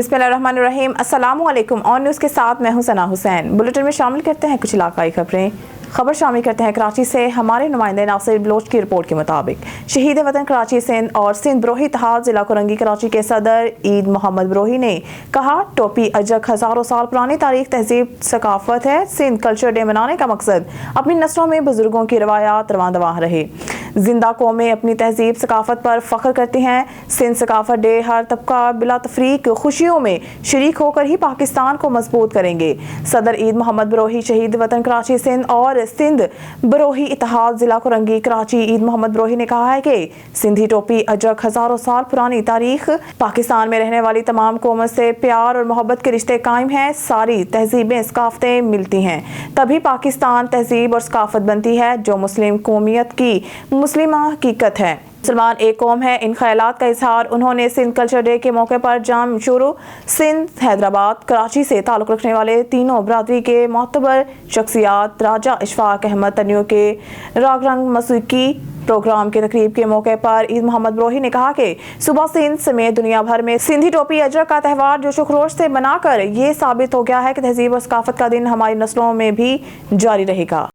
बिस्मिल्लाहिर्रहमानिर्रहीम। अस्सलामु अलैकुम। ऑन न्यूज़ के साथ मैं हूं सना हुसैन। बुलेटिन में शामिल करते हैं कुछ इलाकाई खबरें। खबर शामिल करते हैं कराची से। हमारे नुमाइंदे नासिर बलोच की रिपोर्ट के मुताबिक शहीद वतन कराची सिंध और सिंध बरोही इत्तेहाद जिला कोरंगी कराची के सदर ईद मोहम्मद बरोही ने कहा, टोपी अजक हज़ारों साल पुरानी तारीख तहजीब सकाफत है। सिंध कल्चर डे मनाने का मकसद अपनी नस्लों में बुजुर्गों की रवायात रवां रहे। जिंदा कौमें अपनी तहजीब सकाफत पर फ़ख्र करती हैं। सिंध सकाफत डे हर तबका बिला तफरीक खुशियों में शरीक होकर ही पाकिस्तान को मजबूत करेंगे। सदर ईद मोहम्मद बरोही शहीद वतन कराची सिंध और सिंध बरोही इत्तेहाद जिला कोरंगी कराची ईद मोहम्मद बरोही ने कहा है कि सिंधी टोपी अजक हज़ारों साल पुरानी तारीख, पाकिस्तान में रहने वाली तमाम कौमों से प्यार और मोहब्बत के रिश्ते कायम हैं। सारी तहजीबें सकाफतें मिलती हैं तभी पाकिस्तान तहजीब और सकाफत बनती है, जो मुस्लिम कौमियत की मुस्लिम हकीकत है। मुसलमान एक कौम है। इन ख्यालात का इजहार उन्होंने सिंध कल्चर डे के मौके पर जाम शुरू सिंध, हैदराबाद, कराची से ताल्लुक़ रखने वाले तीनों बरादरी के मोतबर शख्सियात राजा इशफाक अहमद तनियो के राग रंग मौसीकी प्रोग्राम के तकरीब के मौके पर ईद मोहम्मद बरोही ने कहा कि सुबह सिंध समेत दुनिया भर में सिंधी टोपी अजरक का त्यौहार जोश खरोश से बनाकर ये साबित हो गया है कि तहजीब और सकाफत का दिन हमारी नस्लों में भी जारी रहेगा।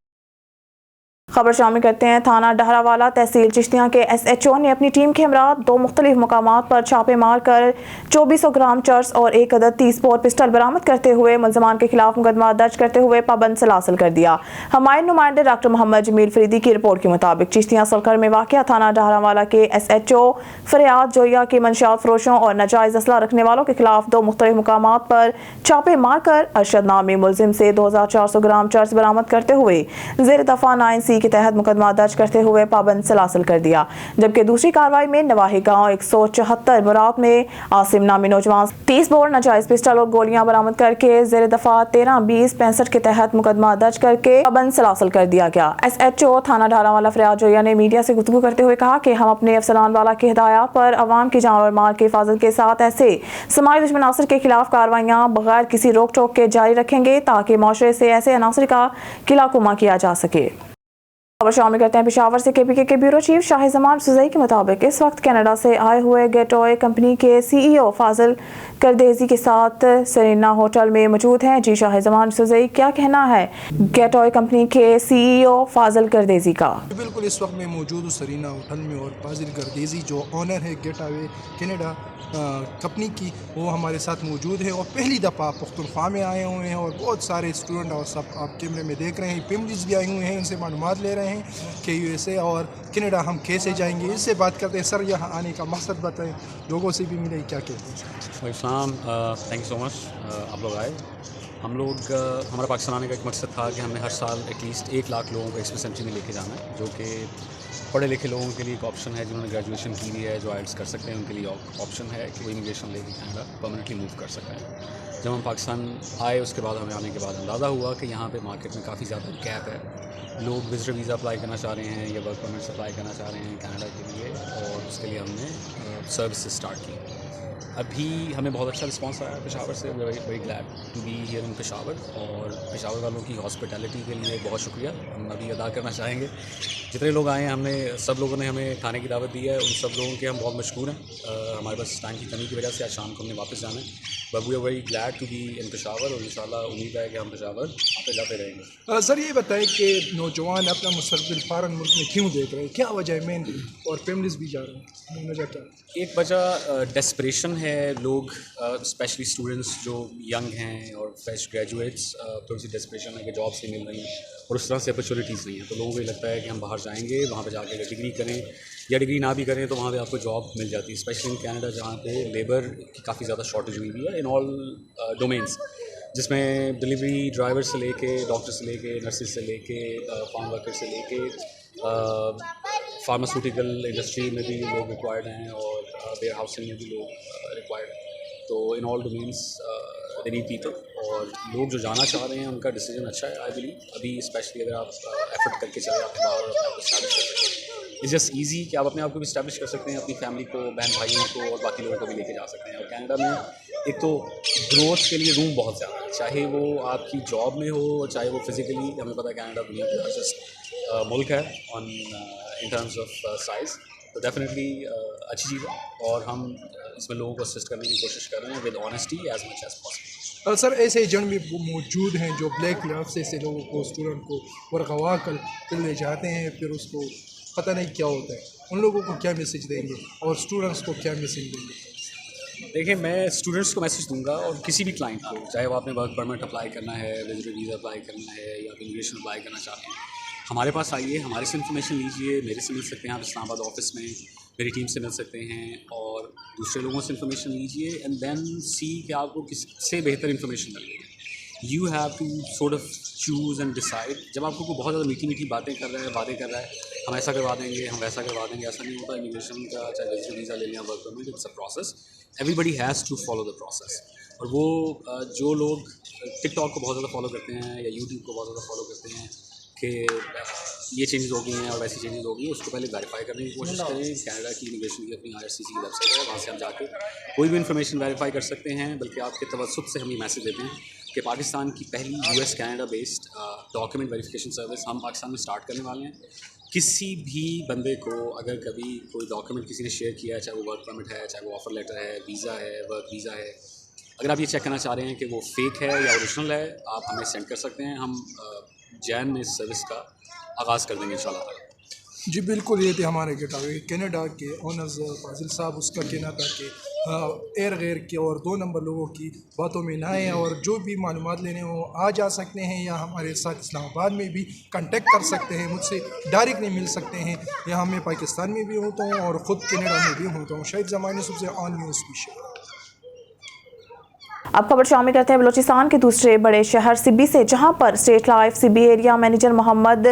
खबर शामिल करते हैं थाना डहरावाला तहसील चिश्तियाँ के SHO ने अपनी टीम के हमरा दो मुख्तलिफ मकामात पर छापे मार कर 2400 ग्राम चर्स और एक अदद 30 बोर पिस्टल बरामद करते हुए मुलजमान के खिलाफ मुकदमा दर्ज करते हुए पाबंद सलासल कर दिया। हमारे नुमाइंदे डॉक्टर मोहम्मद जमील फरीदी की रिपोर्ट के मुताबिक चिश्तियाँ सलकर में वाक़या थाना डहरावाला के SHO फरियाद जोया के मंशियात फरोशों और नाजायज़ असला रखने वालों के खिलाफ दो मुख्तलिफ मकामात पर छापे मार कर अरशद नामी मुलजिम से 2400 ग्राम चर्स बरामद करते हुए ज़ेर दफा 9C के तहत मुकदमा दर्ज करते हुए पाबंद सलासल कर दिया। जबकि दूसरी कार्रवाई में नवाही गांव 174 मुराद में आसिम नामी नौजवान 30 बोर नाजायज पिस्टल और गोलियां बरामद करके ज़ेर दफा 13-20-65 के तहत मुकदमा दर्ज करके पाबंद सलासल कर दिया गया। SHO थाना डहरावाला फरियाद जोया ने मीडिया से गुफ्तगू करते हुए कहा कि हम अपने अफसरान वाला की हिदायत पर अवाम की जान और माल की हिफाजत के साथ ऐसे समाजी दुश्मन अनासर के खिलाफ कार्रवाइयाँ बगैर किसी रोक टोक के जारी रखेंगे ताकि माशरे से ऐसे अनासर का किलाकुमा किया जा सके। खबर शामिल करते हैं पेशावर से। KPK के ब्यूरो चीफ शाहिजमान सुजई के मुताबिक इस वक्त कनाडा से आए हुए गेटॉय कंपनी के CEO फाजिल करदेजी के साथ सेरेना होटल में मौजूद हैं। जी शाहिजमान सुजई, क्या कहना है गेटॉय कंपनी के CEO फाजिल करदेजी का? बिल्कुल, इस वक्त मैं मौजूद हूँ सेरेना होटल में और फाजिल करदेजी जो ऑनर है गेटॉय कनाडा कंपनी की, वो हमारे साथ मौजूद है और पहली दफ़ा पुख्तनख्वा में आए हुए हैं और बहुत सारे स्टूडेंट और सब आप कैमरे में देख रहे हैं, फैमिलीज भी आई हुई हैं, उनसे मालूमात ले रहे हैं कि USA और कनाडा हम कैसे जाएंगे। इससे बात करते हैं। सर, यहाँ आने का मकसद बताएं, लोगों से भी मिले, क्या कहते हैं? थैंक यू सो मच, आप लोग आए। हमारा पाकिस्तान आने का एक मकसद था कि हमने हर साल एटलीस्ट 1 लाख लोगों को एक्सप्रेस एंट्री में लेके जाना है, जो कि पढ़े लिखे लोगों के लिए एक ऑप्शन है, जिन्होंने ग्रेजुएशन की हुई है, जो IELTS कर सकते हैं, उनके लिए ऑप्शन है कि वो इमिग्रेशन लेके कनाडा परमानेंटली मूव कर सकते हैं। जब हम पाकिस्तान आए उसके बाद हमें आने के बाद अंदाज़ा हुआ कि यहाँ पे मार्केट में काफ़ी ज़्यादा गैप है। लोग विजिटर वीज़ा अप्लाई करना चाह रहे हैं या वर्क परमिट अप्लाई करना चाह रहे हैं कनाडा के लिए, और उसके लिए हमने सर्विसेज स्टार्ट की। अभी हमें बहुत अच्छा रिस्पांस आया पेशावर से। Very glad to be here in Peshawar, और पेशावर वालों की हॉस्पिटैलिटी के लिए बहुत शुक्रिया हम अभी अदा करना चाहेंगे। जितने लोग आए हैं, हमने सब लोगों ने हमें खाने की दावत दी है, उन सब लोगों के हम बहुत मशकूर हैं। हमारे पास टाइम की कमी की वजह से आज शाम को हमने वापस जाना है, but we are very glad to be in Peshawar, और इंशाल्लाह उम्मीद है कि हम पेशावर आते जाते रहेंगे। सर, ये बताएं कि नौजवान अपना मुस्तकबिल फ़ॉरेन मुल्क में क्यों देख रहे हैं, क्या वजह है मेन, और फैमिलीज भी जा रहे हैं, वजह क्या है? एक वजह डेस्परेशन है। लोग स्पेशली स्टूडेंट्स जो यंग हैं और फ्रेश ग्रेजुएट्स, थोड़ी सी डेस्परेशन है कि जॉब्स नहीं मिल रही हैं और उस तरह से अपॉर्चुनिटीज़ नहीं है, तो लोगों को ये लगता है कि हम बाहर जाएंगे, वहाँ पे जाके अगर डिग्री करें या डिग्री ना भी करें तो वहाँ पे आपको जॉब मिल जाती है, स्पेशली इन कनाडा जहाँ पे लेबर की काफ़ी ज़्यादा शॉर्टेज हुई हुई है इन ऑल डोमेन्स, जिसमें डिलीवरी ड्राइवर से लेके डॉक्टर से लेके नर्सेज से लेके फार्म वर्कर से लेके फार्मास्यूटिकल इंडस्ट्री में भी लोग रिक्वायर्ड हैं और वेयर हाउसिंग में भी लोग रिक्वायर्ड हैं। तो in all domains they need people, और लोग जो जाना चाह रहे हैं उनका डिसीजन अच्छा है। आई बिलीव अभी स्पेशली अगर आप एफर्ट करके चले जाते हैं बाहर और अपने आप को इस्टेब्लिश कर सकते हैं, इट्स जस्ट ईजी कि आप अपने आप को भी इस्टेब्लिश कर सकते हैं, अपनी फैमिली को, बहन भाइयों को और बाकी लोगों को भी लेके जा सकते हैं। और कनाडा में एक तो ग्रोथ के लिए रूम बहुत ज़्यादा है, चाहे वो आपकी जॉब में हो, चाहे वो फिज़िकली। हमें पता है कनाडा दुनिया का लार्जेस्ट मुल्क है on in terms of size, تو ڈیفینیٹلی اچھی چیز ہے اور ہم اس میں لوگوں کو اسسٹ کرنے کی کوشش کر رہے ہیں with honesty as much as possible. Sir ایسے ایجنٹ بھی موجود ہیں جو بلیک کلب سے ایسے لوگوں کو اسٹوڈنٹ کو ورغوا کر لے جاتے ہیں, پھر اس کو پتہ نہیں کیا ہوتا ہے, ان لوگوں کو کیا میسیج دیں گے اور اسٹوڈنٹس کو کیا میسیج دیں گے؟ دیکھیں میں اسٹوڈنٹس کو میسیج دوں گا اور کسی بھی کلائنٹ کو, چاہے وہ آپ نے ورک پرمٹ اپلائی کرنا ہے, وزٹر ویزا اپلائی کرنا ہے یا امیگریشن اپلائی کرنا چاہتے ہیں, ہمارے پاس آئیے, ہمارے سے انفارمیشن لیجیے. میرے سے مل سکتے ہیں آپ اسلام آباد آفس میں, میری ٹیم سے مل سکتے ہیں اور دوسرے لوگوں سے انفارمیشن لیجیے اینڈ دین سی کہ آپ کو کس سے بہتر انفارمیشن مل رہی ہے. You have to sort of choose and decide. جب آپ کو کوئی بہت زیادہ میٹھی باتیں کر رہا ہے, وعدے کر رہا ہے, ہم ایسا کروا دیں گے, ہم ویسا کروا دیں گے, ایسا نہیں ہوتا. امیگریشن کا چاہے وزٹر ویزا لے لیں, work permit, it's a process. Everybody has to follow the process. اور وہ جو لوگ ٹک ٹاک کو بہت زیادہ فالو کرتے ہیں یا یوٹیوب کو بہت زیادہ فالو کرتے ہیں کہ یہ چینجز ہو گئی ہیں اور ویسی چینجز ہو گئی ہیں, اس کو پہلے ویریفائی کرنے کی کوشش کریں. کینیڈا کی امیگریشن کی اپنی IRCC کی ویب سائٹ ہے, وہاں سے ہم جا کے کوئی بھی انفارمیشن ویریفائی کر سکتے ہیں. بلکہ آپ کے توسط سے ہم یہ میسیج دیتے ہیں کہ پاکستان کی پہلی US Canada based document verification service ہم پاکستان میں اسٹارٹ کرنے والے ہیں. کسی بھی بندے کو اگر کبھی کوئی ڈاکیومنٹ کسی نے شیئر کیا ہے, چاہے وہ ورک پرمٹ ہے, چاہے وہ آفر لیٹر ہے, ویزا ہے, ورک ویزا ہے, اگر آپ یہ چیک کرنا چاہ رہے ہیں کہ وہ فیک ہے یا اوریجنل ہے, آپ ہمیں سینڈ کر سکتے ہیں. ہم جین میں اس سروس کا آغاز کر دیں گے انشاءاللہ تعالی. جی بالکل, یہ تھے ہمارے گیٹ اوے کینیڈا کے اونرز فاضل صاحب. اس کا کہنا تھا کہ ایر غیر کے اور 2 نمبر لوگوں کی باتوں میں نہ آئیں, اور جو بھی معلومات لینے ہوں آ جا سکتے ہیں یا ہمارے ساتھ اسلام آباد میں بھی کانٹیکٹ کر سکتے ہیں. مجھ سے ڈائریکٹ نہیں مل سکتے ہیں, یہاں میں پاکستان میں بھی ہوتا ہوں اور خود کینیڈا میں بھی ہوتا ہوں. شاہد زمانی سب سے آن نیوز اسپیشل. اب خبر شامل کرتے ہیں بلوچستان کے دوسرے بڑے شہر سبی سے, جہاں پر اسٹیٹ لائف سبی ایریا مینیجر محمد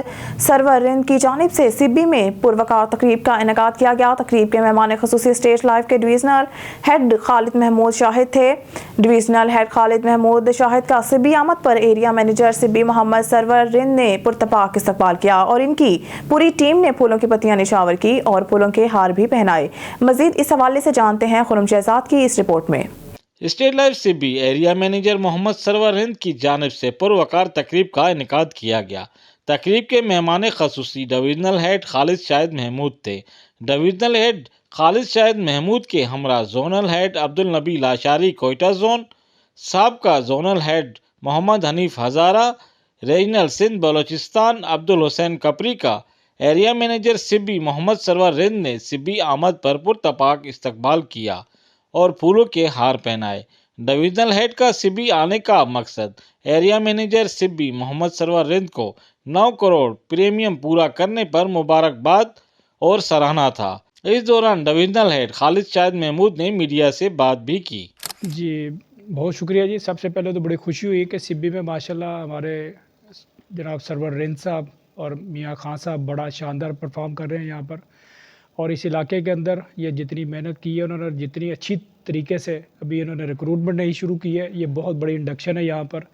سرور رند کی جانب سے سبی میں پروقار تقریب کا انعقاد کیا گیا. تقریب کے مہمان خصوصی اسٹیٹ لائف کے ڈویژنل ہیڈ خالد محمود شاہد تھے. ڈویژنل ہیڈ خالد محمود شاہد کا سبی آمد پر ایریا مینیجر سبی محمد سرور رند نے پرتپاک استقبال کیا اور ان کی پوری ٹیم نے پھولوں کی پتیاں نشاور کی اور پھولوں کے ہار بھی پہنائے. مزید اس حوالے سے جانتے ہیں خرم شہزاد کی اس رپورٹ میں. اسٹیٹ لائف سبی ایریا مینیجر محمد سرور ہند کی جانب سے پروقار تقریب کا انعقاد کیا گیا. تقریب کے مہمان خصوصی ڈویژنل ہیڈ خالد شاہد محمود تھے. ڈویژنل ہیڈ خالد شاہد محمود کے ہمراہ zonal head Abdulnabi Lashari Quetta zone, سابقہ zonal head Muhammad Hanif Hazara, regional Sindh Balochistan Abdulhussain Kapri کا ایریا مینیجر سبی محمد سرور ہند نے سبی آمد پر پرتپاک استقبال کیا اور پھولوں کے ہار پہنائے. ڈویژنل ہیڈ کا سبی آنے کا مقصد ایریا مینیجر سبی محمد سرور ہند کو 9 کروڑ پریمیم پورا کرنے پر مبارکباد اور سراہنا تھا. اس دوران ڈویژنل ہیڈ خالد شاہد محمود نے میڈیا سے بات بھی کی. جی بہت شکریہ جی. سب سے پہلے تو بڑی خوشی ہوئی کہ سبی میں ماشاءاللہ ہمارے جناب سرور ہند صاحب اور میاں خان صاحب بڑا شاندار پرفارم کر رہے ہیں یہاں پر, اور اس علاقے کے اندر یہ جتنی محنت کی ہے انہوں نے, جتنی اچھی طریقے سے ابھی انہوں نے ریکروٹمنٹ نہیں شروع کی ہے, یہ بہت بڑی انڈکشن ہے یہاں پر.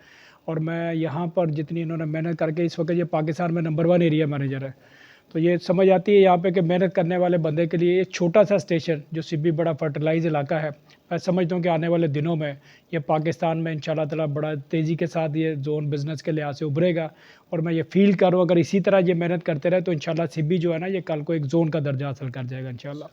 اور میں یہاں پر جتنی انہوں نے محنت کر کے, اس وقت یہ پاکستان میں نمبر 1 ایریا مینیجر ہے, تو یہ سمجھ آتی ہے یہاں پہ کہ محنت کرنے والے بندے کے لیے ایک چھوٹا سا اسٹیشن جو سبی بڑا فرٹیلائز علاقہ ہے, میں سمجھتا ہوں کہ آنے والے دنوں میں یہ پاکستان میں انشاءاللہ تعالیٰ بڑا تیزی کے ساتھ یہ زون بزنس کے لحاظ سے ابھرے گا. اور میں یہ فیل کروں اگر اسی طرح یہ محنت کرتے رہے تو انشاءاللہ سبی جو ہے نا یہ کل کو ایک زون کا درجہ حاصل کر جائے گا انشاءاللہ.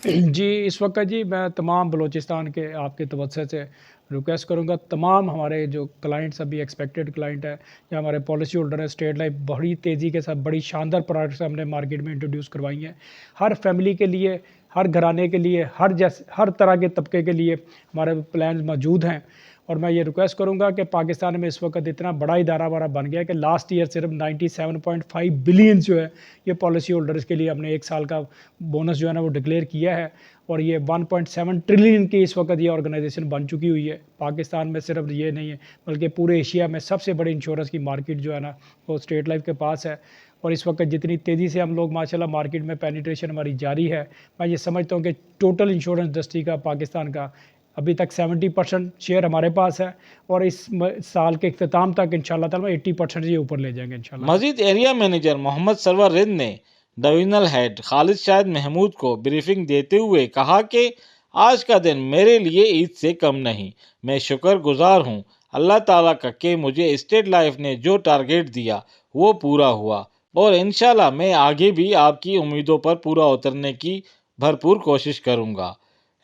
جی اس وقت جی میں تمام بلوچستان کے آپ کے توسط سے ریکویسٹ کروں گا, تمام ہمارے جو کلائنٹس ابھی ایکسپیکٹڈ کلائنٹ ہے یا ہمارے پالیسی ہولڈر ہے, اسٹیٹ لائف بڑی تیزی کے ساتھ بڑی شاندار پروڈکٹس ہم نے مارکیٹ میں انٹروڈیوس کروائی ہیں. ہر فیملی کے لیے, ہر گھرانے کے لیے, ہر طرح کے طبقے کے لیے ہمارے پلانز موجود ہیں. اور میں یہ ریکویسٹ کروں گا کہ پاکستان میں اس وقت اتنا بڑا ادارہ ہمارا بن گیا ہے کہ لاسٹ ایئر صرف 97.5 بلین جو ہے یہ پالیسی ہولڈرز کے لیے ہم نے 1 سال کا بونس جو ہے نا وہ ڈکلیئر کیا ہے, اور یہ 1.7 ٹریلین کی اس وقت یہ آرگنائزیشن بن چکی ہوئی ہے. پاکستان میں صرف یہ نہیں ہے بلکہ پورے ایشیا میں سب سے بڑی انشورنس کی مارکیٹ جو ہے نا وہ اسٹیٹ لائف کے پاس ہے. اور اس وقت جتنی تیزی سے ہم لوگ ماشاءاللہ مارکیٹ میں پینیٹریشن ہماری جاری ہے, میں یہ سمجھتا ہوں کہ ٹوٹل انشورنس انڈسٹری کا پاکستان کا ابھی تک 70% شیئر ہمارے پاس ہے, اور اس سال کے اختتام تک انشاءاللہ تعالیٰ 80% یہ اوپر لے جائیں گے انشاءاللہ. مزید ایریا مینیجر محمد سرور ہند نے ڈویژنل ہیڈ خالد شاہد محمود کو بریفنگ دیتے ہوئے کہا کہ آج کا دن میرے لیے عید سے کم نہیں. میں شکر گزار ہوں اللہ تعالیٰ کا کہ مجھے اسٹیٹ لائف نے جو ٹارگیٹ دیا وہ پورا ہوا. और इंशाल्लाह मैं आगे भी आपकी उम्मीदों पर पूरा उतरने की भरपूर कोशिश करूंगा।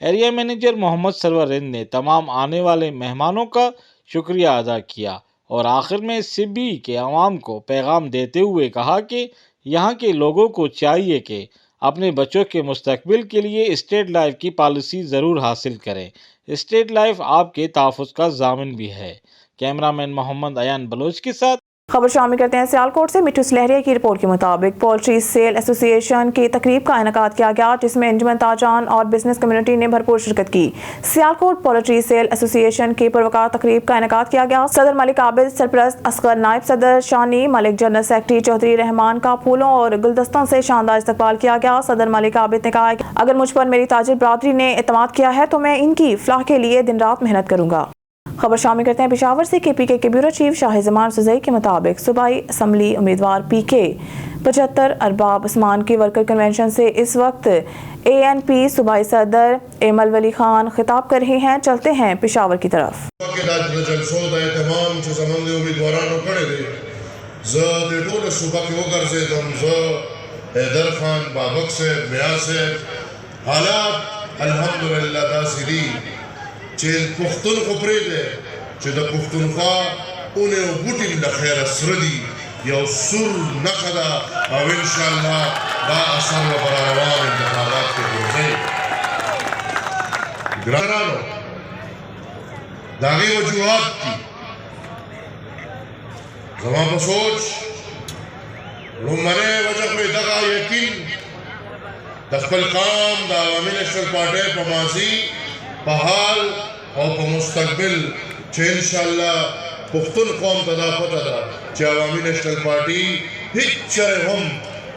एरिया मैनेजर मोहम्मद सरवर रिंद ने तमाम आने वाले मेहमानों का शुक्रिया अदा किया और आखिर में सिब्बी के अवाम को पैगाम देते हुए कहा कि यहाँ के लोगों को चाहिए कि अपने बच्चों के मुस्तकबिल के लिए स्टेट लाइफ की पॉलिसी ज़रूर हासिल करें। स्टेट लाइफ आपके तहफ़्फ़ुज़ का ज़ामिन भी है। कैमरामैन मोहम्मद अयान बलोच के साथ खबर शामिल करते हैं सियालकोट से। मिट्टू सलहरिया की रिपोर्ट के मुताबिक पोल्ट्री सेल एसोसिएशन की तकरीब का इनेकाद किया गया, जिसमें अंजुमन ताजान और बिजनेस कम्युनिटी ने भरपूर शिरकत की। सियालकोट पोल्ट्री सेल एसोसिएशन की पुरवकार तकरीब का इनेकाद किया गया। सदर मलिक आबिद, सरप्रस्त असगर, नायब सदर शानी मलिक, जनरल सेक्रेटरी चौधरी रहमान का फूलों और गुलदस्तों से शानदार इस्तकबाल किया गया। सदर मलिक आबिद ने कहा कि अगर मुझ पर मेरी ताजिर बरादरी ने एतमाद किया है तो मैं इनकी फलाह के लिए दिन रात मेहनत करूंगा। खबर शामिल करते हैं पेशावर से। केपीके के ब्यूरो चीफ शाह जमान सुजई के मुताबिक सूबाई असम्बली उम्मीदवार पीके 75 अरबाब उस्मान की वर्कर कन्वेंशन से इस वक्त ANP सूबाई सदर एमल वली खान खिताब कर रहे हैं। चलते हैं पेशावर की तरफ। چیل پختون خبری ده چه ده پختونخوا اونه و بوٹی لخیر سردی یا سر نقدا او انشاءاللہ با اثر و براروان انتخابات کے بروزے گرانانو داغی وجوہات کی زمان بسوچ لمنے وجہ میں دقا یقین دخل کام دا عوامی نیشنل پارٹی پماسی بحال اور مستقبل چھے انشاءاللہ پختون قوم تدا پتا دا چھے عوامی نیشنل پارٹی ہچ چرے ہم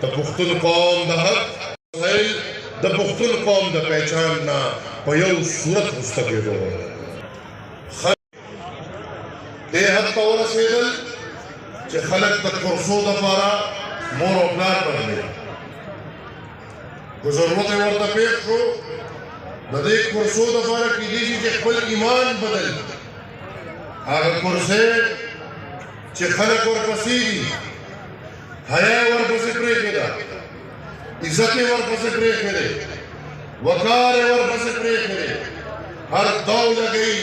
دا پختون قوم دا حق دا پختون قوم دا پہچاننا پیو صورت مستقبل ہو دے حد طور سیدل چھے خلق دا کرسو دا پارا مور اپنار بننے کو ضرورت ورطا پیش ہو دا دیکھ کرسو دا پارا کی دیشی چھ خپل ایمان بدل آگا کرسے چھ خلق ور پسیدی حیاء ور پسی پریکے دا عزت ور پسی پریکے دے وقار ور پسی پریکے دے ہر دو لگئی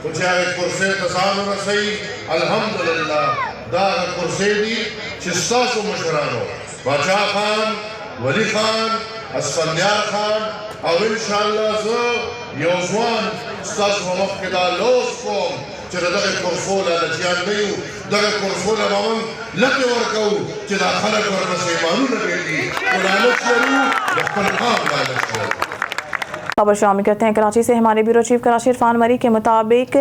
کچھ آگا کرسے تسان رسائی الحمدللہ دا آگا کرسے دی چھ ستاسو مشرانو باچا خان، ولی خان، اسفندیار خان او انشاءاللہ زو یوزوان ستاس ومخ کدا لوز کوم چرا دغه کرسولا لچیان نیو دغه کرسولا مامن لکه ورکو چه دا خلق ورپس ایمانو نبیلی ولالت شروع دخل خام لالت شروع خبر شامل کرتے ہیں کراچی سے۔ ہمارے بیورو چیف کراچی عرفان مری کے مطابق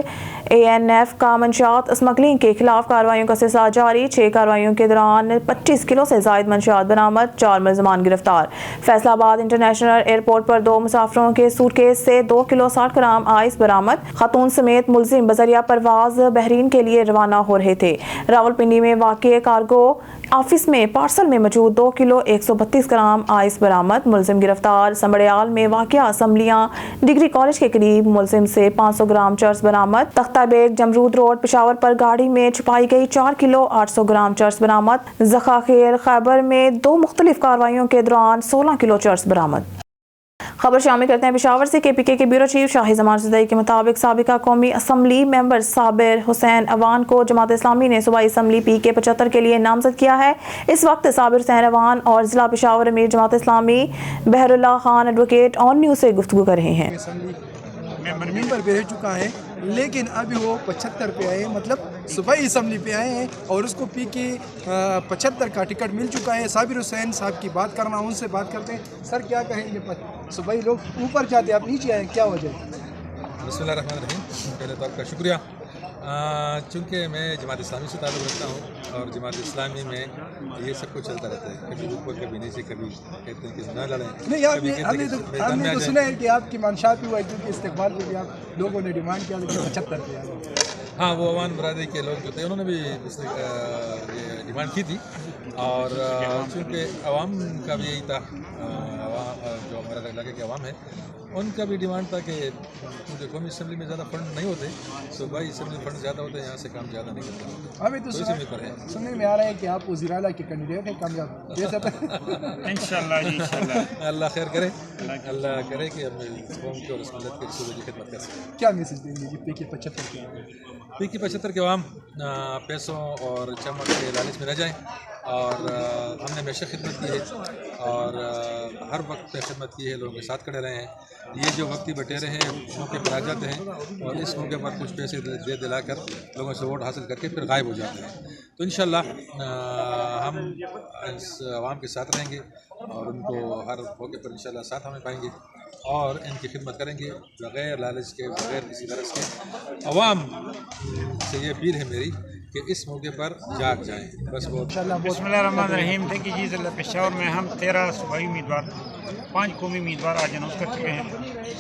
ANF کا منشیات اسمگلنگ کے خلاف کارروائیوں کا سلسلہ جاری۔ 6 کارروائیوں کے دوران 25 کلو سے زائد منشیات برآمد، 4 ملزمان گرفتار۔ فیصل آباد انٹرنیشنل ایئرپورٹ پر 2 مسافروں کے سوٹ کیس سے 2 کلو 60 گرام آئس برآمد۔ خاتون سمیت ملزم بذریعہ پرواز بحرین کے لیے روانہ ہو رہے تھے۔ راولپنڈی میں واقع کارگو آفس میں پارسل میں موجود 2 کلو 132 گرام آئس برآمد، ملزم گرفتار۔ سمبڑیال میں واقع اسمبلیاں ڈگری کالج کے قریب ملزم سے 500 گرام چرس برآمد۔ تختہ بیگ جمرود روڈ پشاور پر گاڑی میں چھپائی گئی 4 کلو 800 گرام چرس برآمد۔ ذخاخیر خیبر میں 2 مختلف کارروائیوں کے دوران 16 کلو چرس برآمد۔ خبر شامل کرتے ہیں پشاور سے۔ KPK کے بیورو چیف شاہ زمان سدئی کے مطابق سابقہ قومی اسمبلی ممبر صابر حسین اوان کو جماعت اسلامی نے صوبائی اسمبلی PK 75 کے لیے نامزد کیا ہے۔ اس وقت صابر حسین اوان اور ضلع پشاور امیر جماعت اسلامی بہر اللہ خان ایڈوکیٹ آن نیوز سے گفتگو کر رہے ہیں۔ ممبر پہ رہ چکا ہے لیکن ابھی وہ 75 پہ آئے، مطلب صوبائی اسمبلی پہ آئے ہیں اور اس کو PK 75 کا ٹکٹ مل چکا ہے۔ صابر حسین صاحب کی بات کرنا، ان سے بات کرتے ہیں۔ سر کیا کہیں گے، صوبائی لوگ اوپر جاتے ہیں، آپ نیچے آئے، کیا وجہ ہے؟ بسم اللہ الرحمن الرحیم۔ پہلے تو آپ کا شکریہ، چونکہ میں جماعت اسلامی سے تعلق رکھتا ہوں اور جماعت اسلامی میں یہ سب کچھ چلتا رہتا ہے، کبھی اوپر کبھی نیچے، کبھی کہتے ہیں کہ نہ لڑیں۔ نہیں، آپ نے تو سنا ہے کہ آپ کی منشاء بھی ہوا ہے، کیونکہ استقبال پہ بھی آپ لوگوں نے ڈیمانڈ کیا کہ 75 پہ آئے۔ ہاں، وہ عوام برادری کے لوگ جو تھے انہوں نے بھی یہ ڈیمانڈ کی تھی، اور چونکہ عوام کا بھی یہی تھا، جو ہمارے علاقے کے عوام ہے ان کا بھی ڈیمانڈ تھا کہ کیونکہ قومی اسمبلی میں زیادہ فنڈ نہیں ہوتے، صوبائی اسمبلی فنڈ फंड ज़्यादा होते हैं, यहाँ से काम ज़्यादा नहीं करते। हमें तो इसी उम्मीद पर है। सुनने में आ रहा है कि आप वज़ीर आला के कैंडिडेट हैं, कामयाब दे सकते हैं। इंशाल्लाह जी, इंशाल्लाह। अल्लाह खैर करे, अल्लाह करे कि हम इस कौम की और इस मिलत की रसूल की खिदमत कर सकें। क्या मैसेज देंगे जी PK 75 के? PK 75 के अवाम पैसों और चमक के लालच में न जाएं, और हमने हमेशा खिदमत की है और हर वक्त पे खिदमत की है, लोगों के साथ खड़े रहे हैं। ये जो वक्ती बटेरे हैं मौके पर आ जाते हैं और इस मौके पर कुछ पैसे दे दिलाकर लोगों से वोट हासिल करके फिर गायब हो जाते हैं। तो इंशाल्लाह हम इस आवाम के साथ रहेंगे और उनको हर मौके पर इंशाल्लाह साथ हमें पाएंगे और इनकी खिदमत करेंगे बग़ैर लालच के, बग़ैर किसी गरज के। आवाम से ये अपील है मेरी कि इस मौके पर जाग जाएँ। बस बहुत बिस्मिल्लाहिर्रहमानिर्रहीम। देखिए जी, ज़िला पेशावर में हम 13 सूबाई उम्मीदवार, 5 कौमी उम्मीदवार आज अनाउंस कर चुके हैं।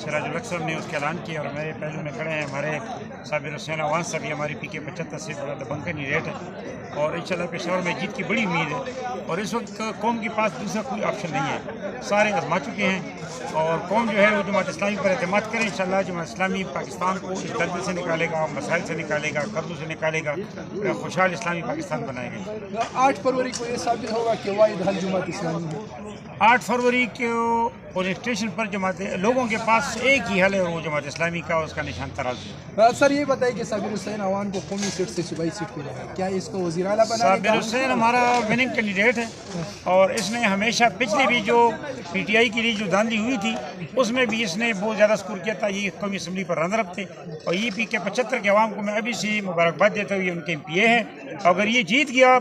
सिराजुल हक साहब ने उसका ऐलान किया और हमारे पहलू में खड़े हैं हमारे साबिर हुसैन अवान साहब। ये हमारी PK 75 से बड़ा दबंग कैंडिडेट है और इंशाल्लाह पेशावर में जीत की बड़ी उम्मीद है। और इस वक्त कौम के पास दूसरा कोई ऑप्शन नहीं है, सारे आजमा चुके हैं और कौम जो है वो जमात इस्लामी पर एतमाद करें। इंशाल्लाह जमात इस्लामी पाकिस्तान को इस दलदल से निकालेगा, मसाइल से निकालेगा, कर्ज़ों से निकालेगा, खुशहाल इस्लामी पाकिस्तान बनाएगा। 8 फरवरी को ये साबित होगा कि वाहिद हल जमात इस्लामी है। 8 फरवरी को पोलिंग स्टेशन पर जमात लोगों के पास एक ही हल है और वो जमात इस्लामी का, उसका निशान तराजू। सर ये बताइए कि साबिर हुसैन अवान को कौमी सीट से सूबाई सीट पे जाना है, क्या इसको वज़ीर आला बनाने साबिर हुसैन हमारा विनिंग कैंडिडेट है और इसने हमेशा पिछले भी जो PTI के लिए जो धांधली हुई थी उसमें भी इसने बहुत ज़्यादा स्कोर किया था। ये कौमी असम्बली पर रनर अप थे और ये PK 75 के अवाम को मैं अभी से मुबारकबाद देता हूँ। ये उनके MPA हैं। अगर ये जीत गया,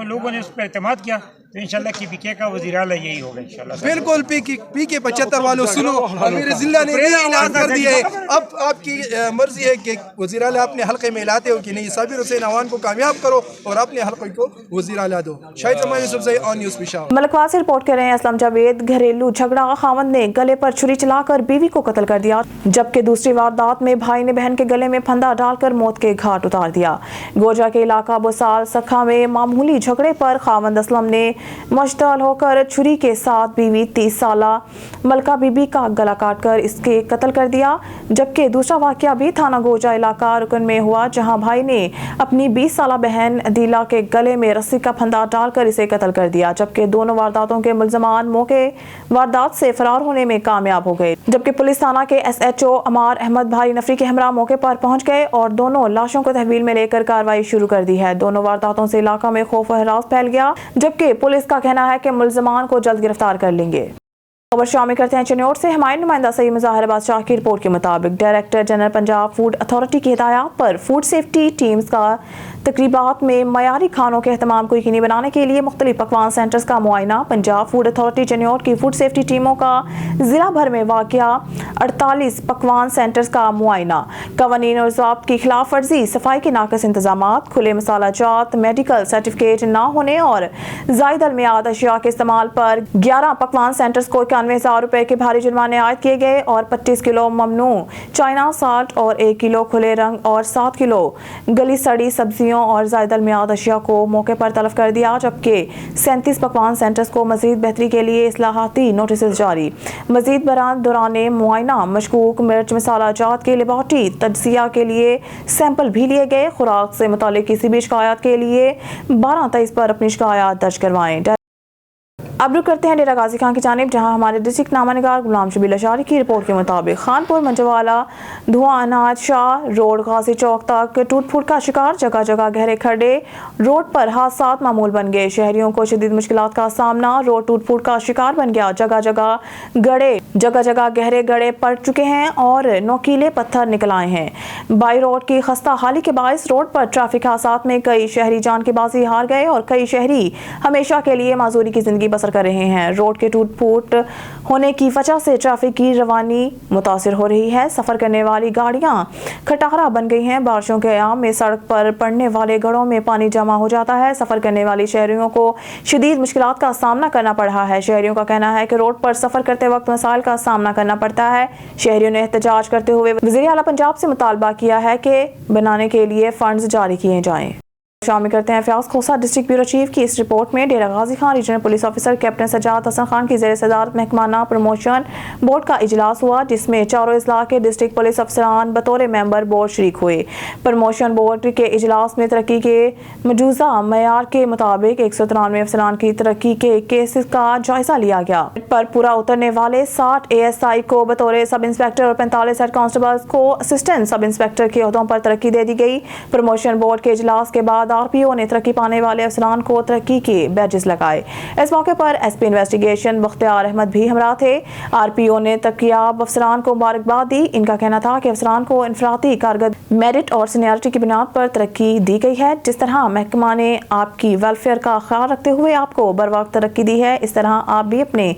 लोगों ने उस पर एतमाद किया, तो इंशाल्लाह की PK का वज़ीर आला यही होगा इंशाल्लाह। बिल्कुल PK 75 वालों सुनो, अमीर जिला ने ऐलान कर दिया है। अब आपकी मर्जी है कि वज़ीर आला अपने हल्के में लाते हो कि नहीं। साबिर हुसैन अवान को कामयाब करो और अपने हल्के को वज़ीर आला दो। शाहिद जमाल यूसुफ से ऑन न्यूज़ पेशावर। मलकवा से रिपोर्ट कर रहे हैं असलम जावेद। घरेलू झगड़ा, खावंद ने गले पर छुरी चलाकर बीवी को कत्ल कर दिया, जबकि दूसरी वारदात में भाई ने बहन के गले में फंदा डालकर मौत के घाट उतार दिया। गोजा के इलाका बोसाल सखा में मामूली झगड़े पर खावंद असलम ने मुश्तल होकर छुरी के साथ बीवी 30 साला मलका बीबी का गला काटकर इसके कत्ल कर दिया, जबकि दूसरा वाकया भी थाना गोजा इलाका रुकन में हुआ, जहां भाई ने अपनी 20 साला बहन दिला के गले में रस्सी का फंदा डालकर इसे कत्ल कर दिया, जबकि दोनों वारदातों के मुल्जमान मौके वारदात से फरार होने में कामयाब हो गए। जबकि पुलिस थाना के SHO अमार अहमद भाई नफरी के हमरा मौके पर पहुंच गए और दोनों लाशों को तहवील में लेकर कार्रवाई शुरू कर दी है। दोनों वारदातों से इलाका में खौफ और हरास फैल गया, जबकि पुलिस का कहना है कि मुल्जमान को जल्द गिरफ्तार कर लेंगे। खबर शामिल करते हैं चनियोट से। हमारे नुमाइंदा सईद मुज़ाहिर बादशाह की रिपोर्ट के मुताबिक director general Punjab food authority की हिदायत पर फूड सेफ्टी टीम्स का तकरीबात में मयारी खानों के अहतमाम को यकीनी बनाने के लिए मुख्तलिफ पकवान सेंटर्स का मुआयना। पंजाब फूड अथॉरिटी चनियोट की फूड सेफ्टी टीमों का जिला भर में वाक़या 48 पकवान सेंटर्स का मुआयना। कवानीन और ज़ाब्त की खिलाफ वर्जी, सफाई के नाकस इंतजामात, खुले मसाला जात, मेडिकल सर्टिफिकेट न होने और ज़ायद अलमियाद अशिया के इस्तेमाल पर 11 पकवान सेंटर्स को 91,000 रुपए के भारी जुर्माने आयद किए गए और 25 किलो ममनू चाइना साल्ट और 1 किलो खुले रंग और 7 किलो गली सड़ी सब्जियों और ज़ायद अलमियाद अशिया को मौके पर तलब कर दिया, जबकि 37 पकवान सेंटर्स को मजीद बेहतरी के लिए इस्लाहाती नोटिस जारी। मजीद बरान दौरान मुआयना मशकूक मिर्च मसाला जात के लेबॉर्ट्री तजसिया के लिए सैंपल भी लिए गए। खुराक से मुतालिक किसी भी शिकायत के लिए 12/23 पर अपनी शिकायत दर्ज करवाएं। अब रुक करते हैं डेरा गाजी खान की जानिब, जहां हमारे डिस्ट्रिक्ट नामानिगार गुलाम शबील अशारी की रिपोर्ट के मुताबिक खानपुर मंजवाला धुआं अनाज शाह रोड गाजी चौक तक टूट फूट का शिकार, जगह जगह गहरे खड्डे, रोड पर हादसात मामूल बन गए। शहरियों को शदीद मुश्किलात का सामना, रोड टूट फूट का शिकार बन गया। जगह जगह गहरे गड्ढे पड़ चुके हैं और नोकीले पत्थर निकल आए हैं। बाई रोड की खस्ता हाली के बायस रोड पर ट्रैफिक हादसात में कई शहरी जान की बाजी हार गए और कई शहरी हमेशा के लिए माजूरी की जिंदगी बसर कर रहे हैं। रोड के टूट फूट होने की वजह से ट्रैफिक की रवानी मुतासिर हो रही है। सफर करने वाली गाड़ियां खटारा बन गई हैं। बारिशों के अयाम में सड़क पर पड़ने वाले गड्ढों में पानी जमा हो जाता है। सफर करने वाली शहरियों को शदीद मुश्किलात का सामना करना पड़ रहा है। शहरियों का कहना है कि रोड पर सफर करते वक्त मसाइल का सामना करना पड़ता है। शहरियों ने एहतजाज करते हुए वज़ीर आला पंजाब से मुतालबा किया है कि बनाने के लिए फंड्स जारी किए जाएं। शामिल करते हैं Fayyaz Khosa district bureau chief की इस रिपोर्ट में Dera Ghazi Khan regional police officer captain Sajjad Hasan Khan की ज़ेर सदारत महकमाना प्रमोशन बोर्ड का इजलास हुआ, जिसमें चारों अजला के डिस्ट्रिक्ट पुलिस अफसरान बतौर मेंबर बोर्ड शरीक हुए। प्रमोशन बोर्ड के इजलास में तरक्की के मौजूदा मयार के मुताबिक 193 अफसरान की तरक्की के केसेस का जायजा लिया गया। पर पूरा उतरने वाले 60 ASI को बतौर सब इंस्पेक्टर और 45 हेड कांस्टेबल्स को असिस्टेंट सब इंस्पेक्टर के ओहदों पर तरक्की दे दी गई। प्रमोशन बोर्ड के इजलास के बाद RPO ने तरक्की पाने वाले अफसरान को तरक्की के बैजेस लगाए। इस मौके पर SP इन्वेस्टिगेशन बख्तियार अहमद भी हमरा थे। RPO ने तरक्याब अफसरान को मुबारकबाद दी। इनका कहना था कि अफसरान को इनफराती कारगर मेरिट और सीनियरिटी की बुनियाद पर तरक्की दी गई है। जिस तरह महकमा ने आपकी वेलफेयर का ख्याल रखते हुए आपको बर वक्त तरक्की दी है, इस तरह आप भी अपने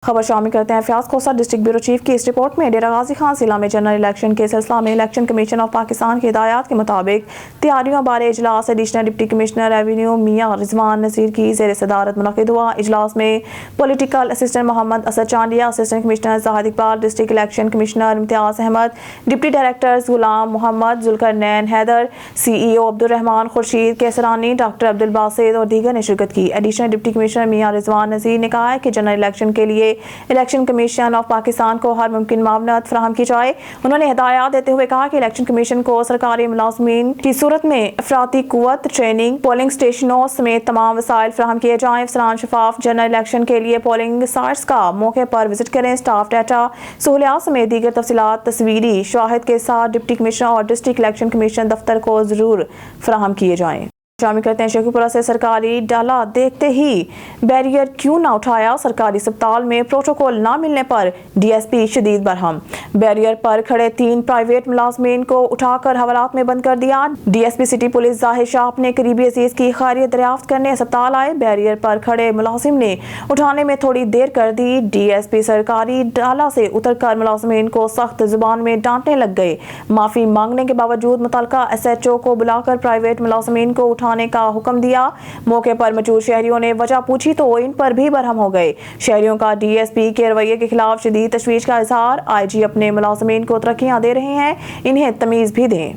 खबर शामिल करते हैं Fayyaz Khosa district bureau chief की इस रिपोर्ट में डेरा गाजी खान जिला में जनरल इलेक्शन के सिलसिला में इलेक्शन कमीशन ऑफ पाकिस्तान की हिदायत के मुताबिक तैयारियों बारे इजलास additional deputy commissioner revenue Mian Rizwan Nazir की ज़ेर सदारत मुनक़िद हुआ। इजलास में political assistant Mohammad Asad Chandia, assistant commissioner Zahid Iqbal, district election commissioner Imtiaz Ahmad, deputy directors Ghulam Mohammad, Zulqarnain Haider, CEO Abdurrahman Khurshid Kesrani, doctor Abdul Basit और दीगर ने शिरकत की। Additional deputy commissioner Mian Rizwan Nazir ने कहा है कि जनरल इलेक्शन के लिए इलेक्शन कमीशन ऑफ पाकिस्तान को हर मुमकिन मावनत फराहम की जाए। उन्होंने हिदायत देते हुए कहा कि इलेक्शन कमीशन को सरकारी मुलाजमीन की सूरत में अफराती कुव्वत, ट्रेनिंग, पोलिंग स्टेशनों समेत तमाम वसाइल फराहम किए जाएं। अफसरान शफाफ जनरल इलेक्शन के लिए पोलिंग साइट्स का मौके पर विजिट करें। स्टाफ डाटा सहूलियात समेत दीगर तफसीलात तस्वीरी शाहिद के साथ डिप्टी कमिश्नर और डिस्ट्रिक्ट इलेक्शन कमीशन दफ्तर को जरूर फराहम किए जाएं। शामिल करते हैं शेखुपुरा से सरकारी डाला देखते ही बैरियर क्यों ना उठाया, सरकारी अस्पताल में प्रोटोकॉल ना मिलने पर DSP शदीद बरहम। बैरियर पर खड़े 3 प्राइवेट मुलाजमीन को उठाकर हवालात में बंद कर दिया। DSP सिटी पुलिस जाहिर शाह अपने करीबी अजीज की खैरियत दरियाफ्त करने अस्पताल आए। बैरियर पर खड़े मुलाजिम ने उठाने में थोड़ी देर कर दी। DSP सरकारी डाला से उतरकर मुलाजमीन को सख्त जुबान में डांटने लग गए। माफी मांगने के बावजूद मुतलका SHO को बुलाकर प्राइवेट मुलाजमीन को उठाने का हुक्म दिया। मौके पर मौजूद शहरियों ने वजह पूछी तो इन पर भी बरहम हो गए। शहरियों का DSP के रवैये के खिलाफ शदीद तशवीश का इजहार। IG अपने मुलाजमीन को तरक्कियां दे रहे हैं, इन्हें तमीज भी दें।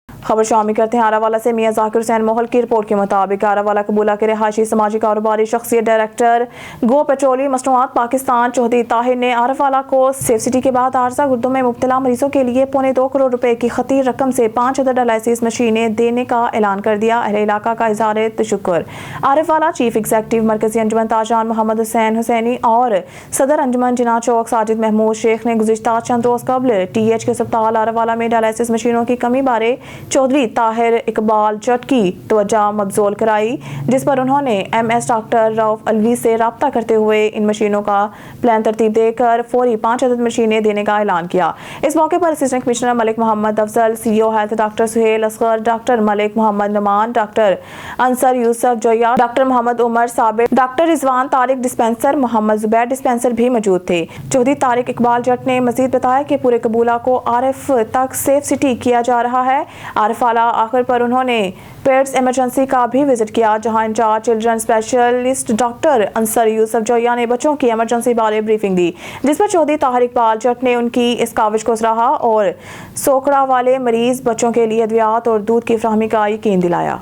खबर शामिल करते हैं आरावाला से मियां जाकिर हुसैन मोहल की रिपोर्ट के मुताबिक आरावाला कबूला के रिहायशी समाजी कारोबारी शख्सियत डायरेक्टर गो पेट्रोलियम मसनूआत पाकिस्तान चौधरी ताहिर ने आरावाला को सेफ सिटी के बाद आर्जा गुर्दों में मुब्तला मरीजों के लिए 2.25 करोड़ रुपए की खतीर रकम से 5 अदद डायलिसिस मशीनें देने का ऐलान कर दिया। अहले इलाका का इज़हार तशक्कुर। आरावाला चीफ एग्जीक्यूटिव मरकजी अंजुमन ताजरान मोहम्मद हुसैन हुसैनी और सदर अंजुमन जिना चौक साजिद महमूद शेख ने गुज़िश्ता चंद रोज कबल TH के अस्पताल आरावाला में डायलिसिस मशीनों की कमी बारे चौधरी ताहिर इकबाल जट की तवज्जो मबजूल कराई, जिस पर उन्होंने MS डॉक्टर रऊफ अलवी से रब्ता करते हुए इन मशीनों का प्लान तरतीब देकर फौरी 5 अदद मशीनें देने का ऐलान किया। इस मौके पर assistant commissioner Malik Mohammad Afzal, CEO health doctor Suhail Asghar, doctor Malik Mohammad Noman, doctor Ansar Yousuf Zoya, doctor Mohammad Umar Sabir, doctor Rizwan Tariq dispenser, Mohammad Zubair dispenser भी मौजूद थे। चौधरी तारिक इकबाल जट ने मजीद बताया कि पूरे कबूला को RF तक सेफ सिटी किया जा रहा है। आरफाला आखिर पर उन्होंने पेड्स इमरजेंसी का भी विजिट किया, जहां incharge children specialist doctor Ansar Yousuf Zoya ने बच्चों की इमरजेंसी बारे ब्रीफिंग दी, जिस पर चौधरी ताहिर इकबाल जट ने उनकी इस काविश को सराहा और सोकड़ा वाले मरीज बच्चों के लिए अद्वियात और दूध की फराहमी का यकीन दिलाया।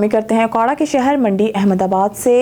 करते हैं काड़ा के शहर मंडी अहमदाबाद से,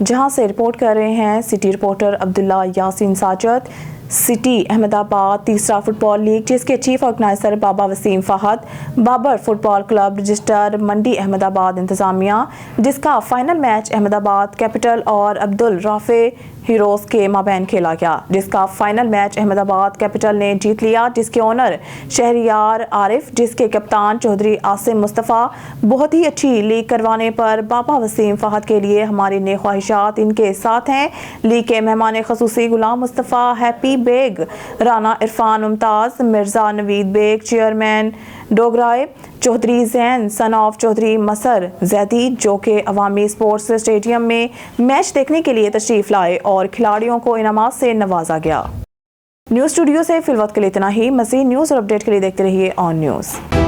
जहां से रिपोर्ट कर रहे हैं city reporter Abdullah Yasin Sajid. City Ahmadabad तीसरा फुटबॉल लीग, जिसके chief organizer Baba Waseem Fahad, Babar football club register Mandi Ahmadabad इंतज़ामिया, जिसका फाइनल मैच अहमदाबाद कैपिटल और अब्दुल राफे हीरोज़ के माबैन खेला गया, जिसका फाइनल मैच अहमदाबाद कैपिटल ने जीत लिया, जिसके ओनर शहरियार आरिफ, जिसके कप्तान चौधरी आसिम मुस्तफ़ा। बहुत ही अच्छी लीग करवाने पर बाबा वसीम फ़हद के लिए हमारी नेक ख्वाहिशात इनके साथ हैं। लीग के मेहमान खसूसी Ghulam Mustafa, happy Baig, Rana Irfan Mumtaz, Mirza Naveed Baig, chairman Dograi, Chaudhry Zain son of Chaudhry Masar Zaidi, जो के अवामी स्पोर्ट्स स्टेडियम में मैच देखने के लिए तशरीफ़ लाए और खिलाड़ियों को इनामात से नवाजा गया। न्यूज़ स्टूडियो से फिलवक्त के लिए इतना ही। मज़ीद न्यूज़ और अपडेट के लिए देखते रहिए ऑन न्यूज़।